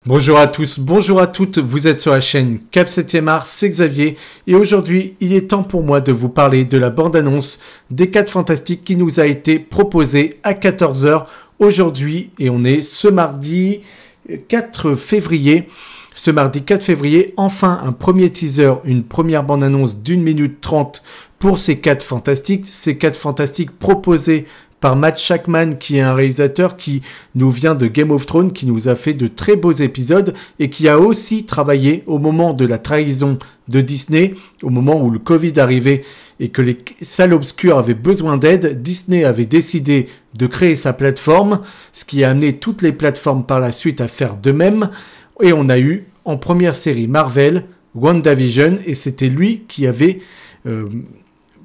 Bonjour à tous, bonjour à toutes, vous êtes sur la chaîne Cap 7e Art, c'est Xavier, et aujourd'hui, il est temps pour moi de vous parler de la bande-annonce des 4 Fantastiques qui nous a été proposée à 14 h aujourd'hui, et on est ce mardi 4 février. Ce mardi 4 février, enfin un premier teaser, une première bande-annonce d'1 minute 30 pour ces 4 Fantastiques. Ces 4 Fantastiques proposés par Matt Shakman, qui est un réalisateur qui nous vient de Game of Thrones, qui nous a fait de très beaux épisodes et qui a aussi travaillé au moment de la trahison de Disney, au moment où le Covid arrivait et que les salles obscures avaient besoin d'aide. Disney avait décidé de créer sa plateforme, ce qui a amené toutes les plateformes par la suite à faire de même. Et on a eu en première série Marvel, WandaVision, et c'était lui qui avait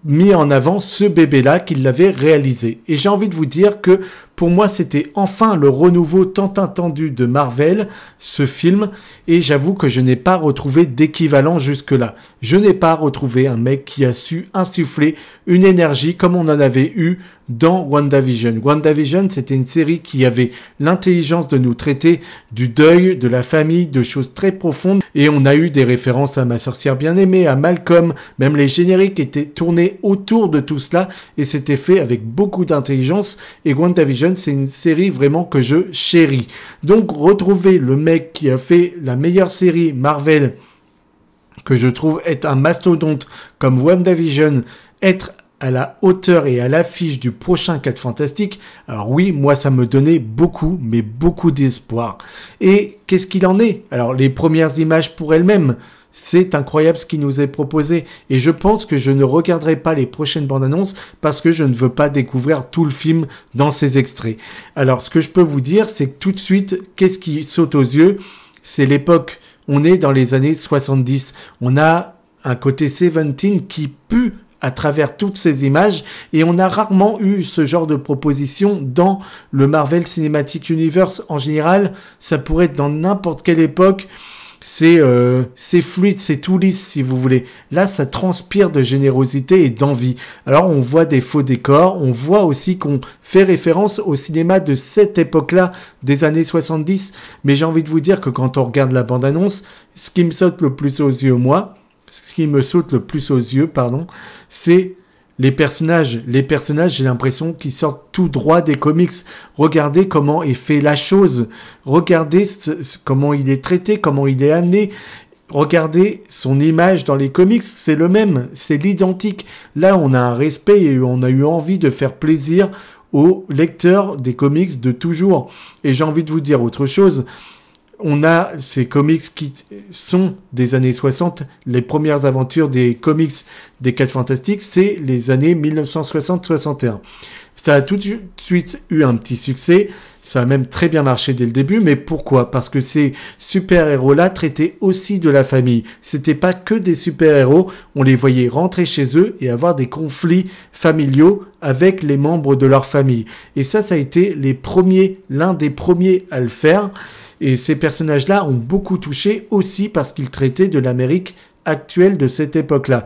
mis en avant ce bébé-là, qui l'avait réalisé. Et j'ai envie de vous dire que pour moi, c'était enfin le renouveau tant attendu de Marvel, ce film, et j'avoue que je n'ai pas retrouvé d'équivalent jusque-là. Je n'ai pas retrouvé un mec qui a su insuffler une énergie comme on en avait eu dans WandaVision. WandaVision, c'était une série qui avait l'intelligence de nous traiter du deuil, de la famille, de choses très profondes, et on a eu des références à Ma sorcière bien-aimée, à Malcolm, même les génériques étaient tournés autour de tout cela, et c'était fait avec beaucoup d'intelligence, et WandaVision, c'est une série vraiment que je chéris. Donc, retrouver le mec qui a fait la meilleure série Marvel, que je trouve être un mastodonte comme WandaVision, être à la hauteur et à l'affiche du prochain 4 Fantastiques, alors oui, moi ça me donnait beaucoup, mais beaucoup d'espoir. Et qu'est-ce qu'il en est? Alors les premières images pour elles-mêmes, c'est incroyable ce qui nous est proposé, et je pense que je ne regarderai pas les prochaines bandes annonces parce que je ne veux pas découvrir tout le film dans ces extraits. Alors ce que je peux vous dire, c'est que tout de suite, qu'est-ce qui saute aux yeux? C'est l'époque, on est dans les années 70, on a un côté 70 qui pue à travers toutes ces images, et on a rarement eu ce genre de proposition dans le Marvel Cinematic Universe. En général, ça pourrait être dans n'importe quelle époque, c'est fluide, c'est tout lisse si vous voulez. Là, ça transpire de générosité et d'envie. Alors, on voit des faux décors, on voit aussi qu'on fait référence au cinéma de cette époque-là, des années 70, mais j'ai envie de vous dire que quand on regarde la bande-annonce, ce qui me saute le plus aux yeux, c'est les personnages. Les personnages, j'ai l'impression qu'ils sortent tout droit des comics. Regardez comment est fait la chose. Regardez comment il est traité, comment il est amené. Regardez son image dans les comics, c'est le même, c'est l'identique. Là, on a un respect et on a eu envie de faire plaisir aux lecteurs des comics de toujours. Et j'ai envie de vous dire autre chose. On a ces comics qui sont des années 60. Les premières aventures des comics des 4 Fantastiques, c'est les années 1960-61. Ça a tout de suite eu un petit succès. Ça a même très bien marché dès le début. Mais pourquoi? Parce que ces super-héros-là traitaient aussi de la famille. C'était pas que des super-héros. On les voyait rentrer chez eux et avoir des conflits familiaux avec les membres de leur famille. Et ça a été l'un des premiers à le faire. Et ces personnages-là ont beaucoup touché aussi parce qu'ils traitaient de l'Amérique actuelle de cette époque-là.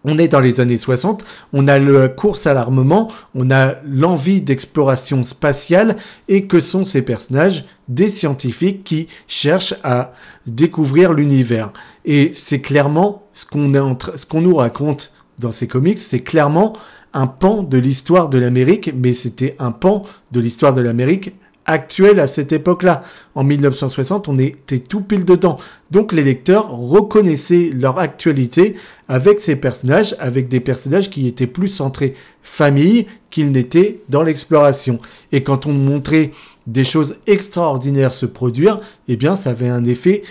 On est dans les années 60, on a la course à l'armement, on a l'envie d'exploration spatiale, et que sont ces personnages? Des scientifiques qui cherchent à découvrir l'univers. Et c'est clairement ce qu'on nous raconte dans ces comics, c'est clairement un pan de l'histoire de l'Amérique, mais c'était un pan de l'histoire de l'Amérique actuelle à cette époque-là. En 1960, on était tout pile dedans. Donc les lecteurs reconnaissaient leur actualité avec ces personnages, avec des personnages qui étaient plus centrés famille qu'ils n'étaient dans l'exploration. Et quand on montrait des choses extraordinaires se produire, eh bien ça avait un effet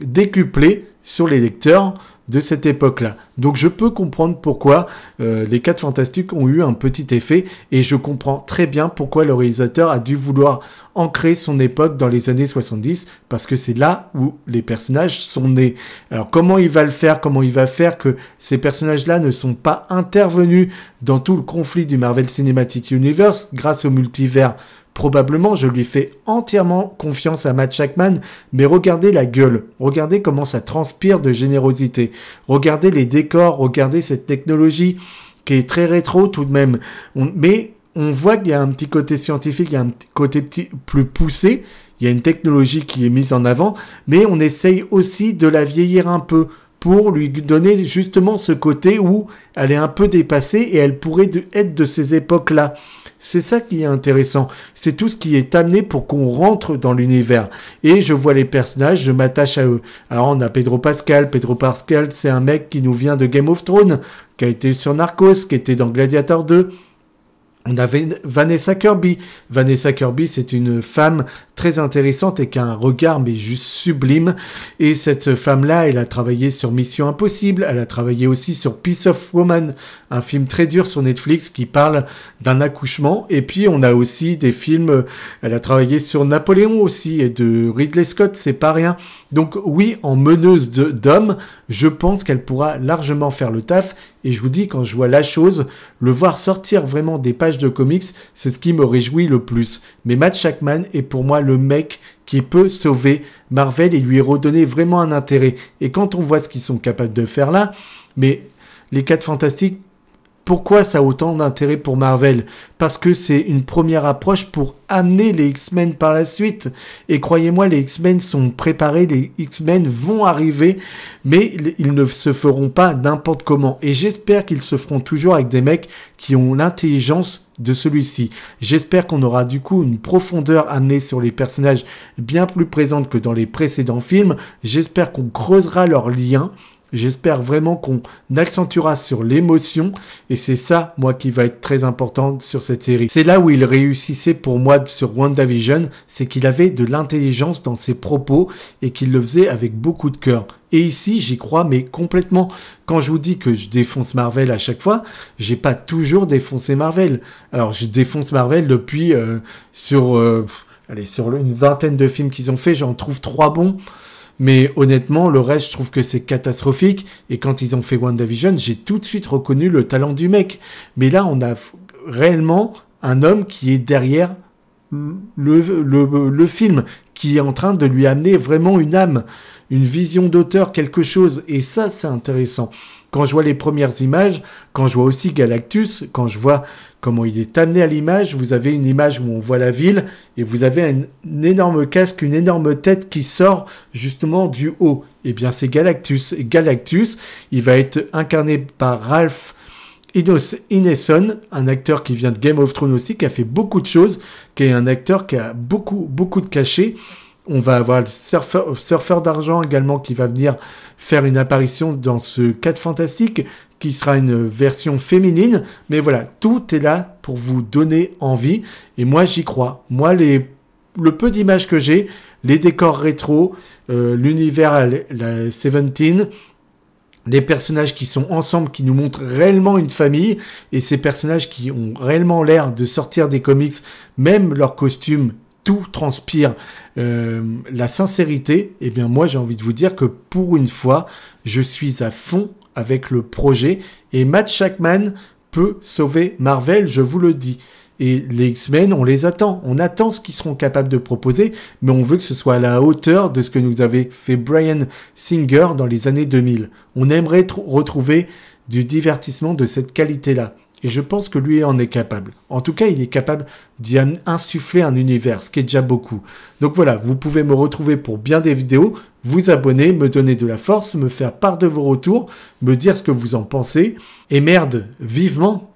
décuplé sur les lecteurs de cette époque-là. Donc je peux comprendre pourquoi les 4 Fantastiques ont eu un petit effet, et je comprends très bien pourquoi le réalisateur a dû vouloir ancrer son époque dans les années 70, parce que c'est là où les personnages sont nés. Alors comment il va le faire? Comment il va faire que ces personnages-là ne sont pas intervenus dans tout le conflit du Marvel Cinematic Universe grâce au multivers? Probablement, je lui fais entièrement confiance à Matt Shakman, mais regardez la gueule, regardez comment ça transpire de générosité, regardez les décors, regardez cette technologie qui est très rétro tout de même, mais on voit qu'il y a un petit côté scientifique, il y a un petit côté plus poussé, il y a une technologie qui est mise en avant, mais on essaye aussi de la vieillir un peu pour lui donner justement ce côté où elle est un peu dépassée et elle pourrait être de ces époques-là. C'est ça qui est intéressant. C'est tout ce qui est amené pour qu'on rentre dans l'univers. Et je vois les personnages, je m'attache à eux. Alors on a Pedro Pascal. Pedro Pascal, c'est un mec qui nous vient de Game of Thrones, qui a été sur Narcos, qui était dans Gladiator 2. On avait Vanessa Kirby. Vanessa Kirby, c'est une femme très intéressante et qui a un regard mais juste sublime. Et cette femme-là, elle a travaillé sur Mission Impossible. Elle a travaillé aussi sur Piece of Woman, un film très dur sur Netflix qui parle d'un accouchement. Et puis on a aussi des films. Elle a travaillé sur Napoléon aussi et de Ridley Scott, c'est pas rien. Donc oui, en meneuse d'hommes, je pense qu'elle pourra largement faire le taf. Et je vous dis, quand je vois la chose, le voir sortir vraiment des pages de comics, c'est ce qui me réjouit le plus. Mais Matt Shakman est pour moi le mec qui peut sauver Marvel et lui redonner vraiment un intérêt. Et quand on voit ce qu'ils sont capables de faire là, mais les 4 Fantastiques, pourquoi ça a autant d'intérêt pour Marvel? Parce que c'est une première approche pour amener les X-Men par la suite. Et croyez-moi, les X-Men sont préparés, les X-Men vont arriver, mais ils ne se feront pas n'importe comment. Et j'espère qu'ils se feront toujours avec des mecs qui ont l'intelligence de celui-ci. J'espère qu'on aura du coup une profondeur amenée sur les personnages bien plus présente que dans les précédents films. J'espère qu'on creusera leurs liens. J'espère vraiment qu'on accentuera sur l'émotion et c'est ça, moi, qui va être très important sur cette série. C'est là où il réussissait pour moi sur WandaVision, c'est qu'il avait de l'intelligence dans ses propos et qu'il le faisait avec beaucoup de cœur. Et ici, j'y crois, mais complètement. Quand je vous dis que je défonce Marvel à chaque fois, j'ai pas toujours défoncé Marvel. Alors, je défonce Marvel depuis sur une vingtaine de films qu'ils ont fait, j'en trouve 3 bons. Mais honnêtement, le reste, je trouve que c'est catastrophique. Et quand ils ont fait WandaVision, j'ai tout de suite reconnu le talent du mec. Mais là, on a réellement un homme qui est derrière le film, qui est en train de lui amener vraiment une âme, une vision d'auteur, quelque chose. Et ça, c'est intéressant. Quand je vois les premières images, quand je vois aussi Galactus, quand je vois comment il est amené à l'image, vous avez une image où on voit la ville et vous avez un énorme casque, une énorme tête qui sort justement du haut. Eh bien, c'est Galactus. Et Galactus, il va être incarné par Ralph Ineson, un acteur qui vient de Game of Thrones aussi, qui a fait beaucoup de choses, qui est un acteur qui a beaucoup de cachets. On va avoir le surfeur d'argent également qui va venir faire une apparition dans ce 4 Fantastique qui sera une version féminine. Mais voilà, tout est là pour vous donner envie. Et moi, j'y crois. Moi, le peu d'images que j'ai, les décors rétro, l'univers la 17, les personnages qui sont ensemble, qui nous montrent réellement une famille, et ces personnages qui ont réellement l'air de sortir des comics, même leurs costumes, tout transpire la sincérité. Eh bien moi j'ai envie de vous dire que pour une fois je suis à fond avec le projet et Matt Shakman peut sauver Marvel, je vous le dis. Et les X-Men, on les attend. On attend ce qu'ils seront capables de proposer, mais on veut que ce soit à la hauteur de ce que nous avait fait Bryan Singer dans les années 2000. On aimerait retrouver du divertissement de cette qualité-là. Et je pense que lui en est capable. En tout cas, il est capable d'y insuffler un univers, ce qui est déjà beaucoup. Donc voilà, vous pouvez me retrouver pour bien des vidéos, vous abonner, me donner de la force, me faire part de vos retours, me dire ce que vous en pensez. Et merde, vivement